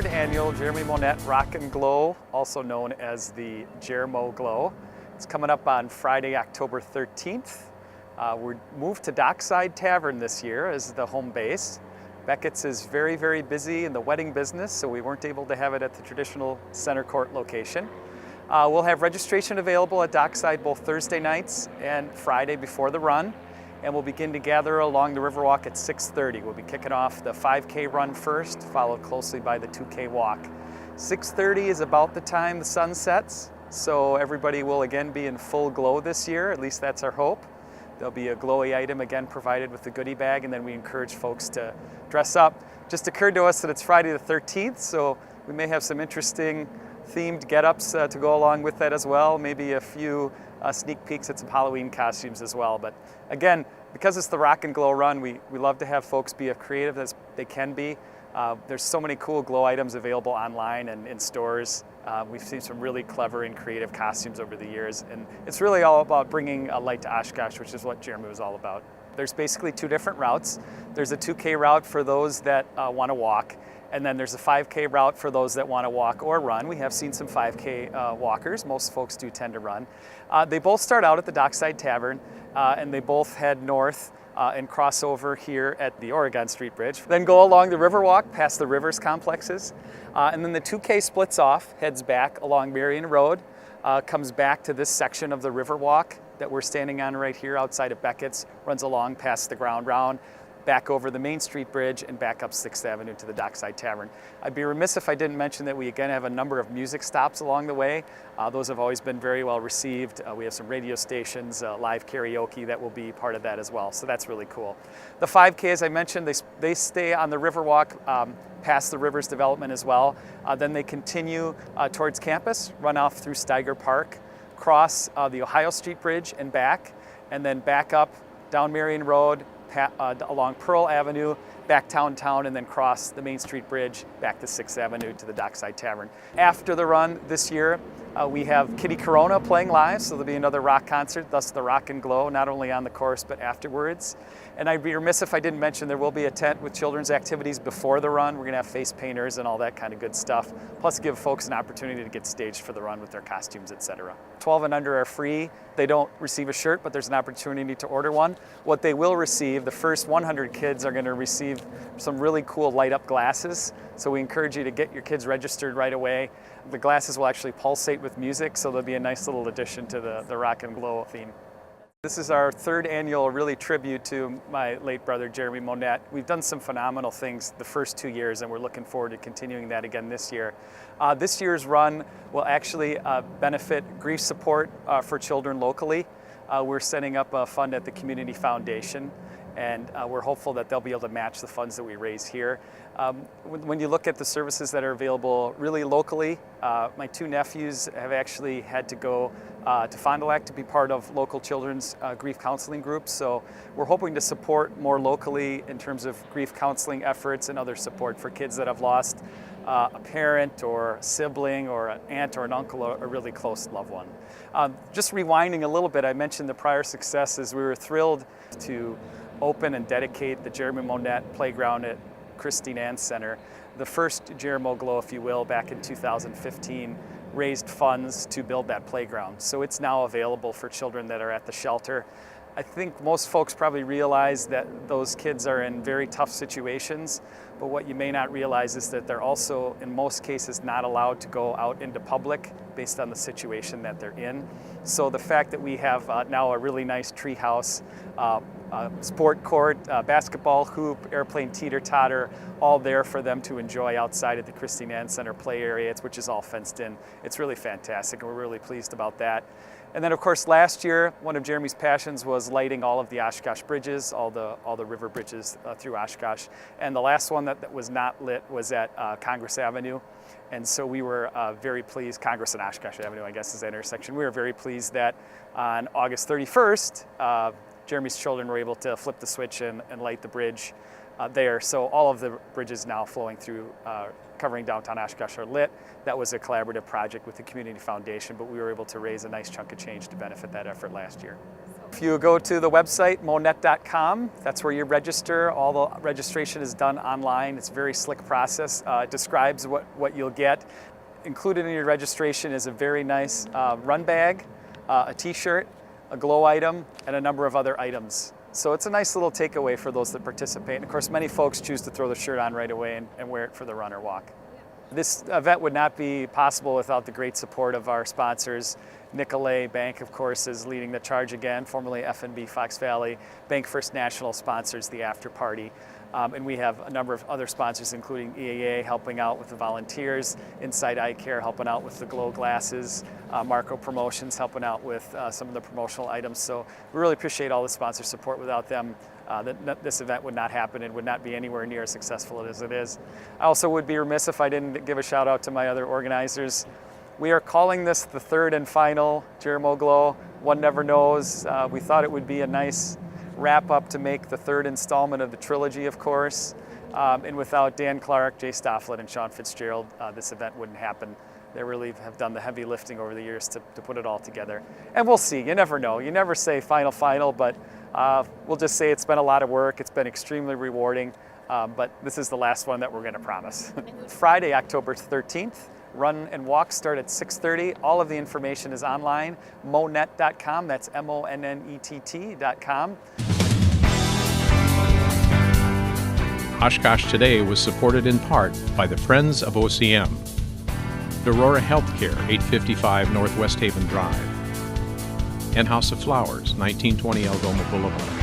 third annual Jeremy Monnett Rock and Glow, also known as the Jermo Glow. It's coming up on Friday, October 13th. We're moved to Dockside Tavern this year as the home base. Beckett's is very, very busy in the wedding business, so we weren't able to have it at the traditional center court location. We'll have registration available at Dockside both Thursday nights and Friday before the run, and we'll begin to gather along the Riverwalk at 6:30. We'll be kicking off the 5K run first, followed closely by the 2K walk. 6:30 is about the time the sun sets, so everybody will again be in full glow this year, at least that's our hope. There'll be a glowy item again provided with the goodie bag, and then we encourage folks to dress up. Just occurred to us that it's Friday the 13th, so we may have some interesting themed get-ups to go along with that as well. Maybe a few sneak peeks at some Halloween costumes as well. But again, because it's the Rock and Glow run, we love to have folks be as creative as they can be. There's so many cool glow items available online and in stores. We've seen some really clever and creative costumes over the years, and it's really all about bringing a light to Oshkosh, which is what Jeremy was all about. There's basically two different routes. There's a 2K route for those that want to walk, and then there's a 5K route for those that want to walk or run. We have seen some 5K walkers. Most folks do tend to run. They both start out at the Dockside Tavern, and they both head north and cross over here at the Oregon Street Bridge. Then go along the Riverwalk past the Rivers complexes. And then the 2K splits off, heads back along Marion Road, comes back to this section of the Riverwalk that we're standing on right here outside of Beckett's, runs along past the Ground Round, back over the Main Street Bridge and back up 6th Avenue to the Dockside Tavern. I'd be remiss if I didn't mention that we again have a number of music stops along the way. Those have always been very well received. We have some radio stations, live karaoke that will be part of that as well, so that's really cool. The 5K, as I mentioned, they stay on the Riverwalk past the Rivers development as well. Then they continue towards campus, run off through Steiger Park, cross the Ohio Street Bridge and back, and then back up down Marion Road, along Pearl Avenue, back downtown, and then cross the Main Street Bridge back to 6th Avenue to the Dockside Tavern. After the run this year, we have Kitty Corona playing live, so there'll be another rock concert, thus the Rock and Glow, not only on the course but afterwards. And I'd be remiss if I didn't mention there will be a tent with children's activities before the run. We're gonna have face painters and all that kind of good stuff, plus give folks an opportunity to get staged for the run with their costumes, etc. 12 and under are free. They don't receive a shirt, but there's an opportunity to order one. What they will receive, the first 100 kids are gonna receive some really cool light up glasses. So we encourage you to get your kids registered right away. The glasses will actually pulsate with music, so there'll be a nice little addition to the Rock and Glow theme. This is our third annual really tribute to my late brother, Jeremy Monnett. We've done some phenomenal things the first 2 years, and we're looking forward to continuing that again this year. This year's run will actually benefit grief support for children locally. We're setting up a fund at the Community Foundation, and we're hopeful that they'll be able to match the funds that we raise here. When you look at the services that are available really locally, my two nephews have actually had to go to Fond du Lac to be part of local children's grief counseling groups. So we're hoping to support more locally in terms of grief counseling efforts and other support for kids that have lost a parent or a sibling or an aunt or an uncle or a really close loved one. Just rewinding a little bit, I mentioned the prior successes. We were thrilled to open and dedicate the Jeremy Monnett Playground at Christine Ann Center. The first Jermo Glow, if you will, back in 2015, raised funds to build that playground. So it's now available for children that are at the shelter. I think most folks probably realize that those kids are in very tough situations, but what you may not realize is that they're also, in most cases, not allowed to go out into public based on the situation that they're in. So the fact that we have now a really nice tree house, sport court, basketball hoop, airplane teeter-totter, all there for them to enjoy outside at the Christine Ann Center play area, which is all fenced in. It's really fantastic, and we're really pleased about that. And then, of course, last year, one of Jeremy's passions was lighting all of the Oshkosh bridges, all the river bridges through Oshkosh. And the last one that was not lit was at Congress Avenue. And so we were very pleased, Congress and Oshkosh Avenue, I guess, is the intersection. We were very pleased that on August 31st, Jeremy's children were able to flip the switch and light the bridge there. So all of the bridges now flowing through, covering downtown Oshkosh are lit. That was a collaborative project with the Community Foundation, but we were able to raise a nice chunk of change to benefit that effort last year. If you go to the website, Monnett.com, that's where you register. All the registration is done online. It's a very slick process. It describes what you'll get. Included in your registration is a very nice run bag, a t-shirt, a glow item, and a number of other items. So it's a nice little takeaway for those that participate. And of course, many folks choose to throw the shirt on right away and wear it for the run or walk. This event would not be possible without the great support of our sponsors. Nicolet Bank, of course, is leading the charge again, formerly FNB Fox Valley. Bank First National sponsors the after party. And we have a number of other sponsors, including EAA helping out with the volunteers, Inside Eye Care helping out with the glow glasses, Marco Promotions helping out with some of the promotional items. So we really appreciate all the sponsor support. Without them, this event would not happen and would not be anywhere near as successful as it is. I also would be remiss if I didn't give a shout out to my other organizers. We are calling this the third and final Jeremo Glow. One never knows. We thought it would be a nice wrap up to make the third installment of the trilogy, of course. And without Dan Clark, Jay Stofflet, and Sean Fitzgerald, this event wouldn't happen. They really have done the heavy lifting over the years to put it all together. And we'll see, you never know. You never say final, but we'll just say it's been a lot of work. It's been extremely rewarding, but this is the last one that we're gonna promise. Friday, October 13th, run and walk start at 6:30. All of the information is online, Monnett.com, that's MONNETT.com. Oshkosh Today was supported in part by the Friends of OCM, Aurora Healthcare, 855 Northwest Haven Drive, and House of Flowers, 1920 Algoma Boulevard.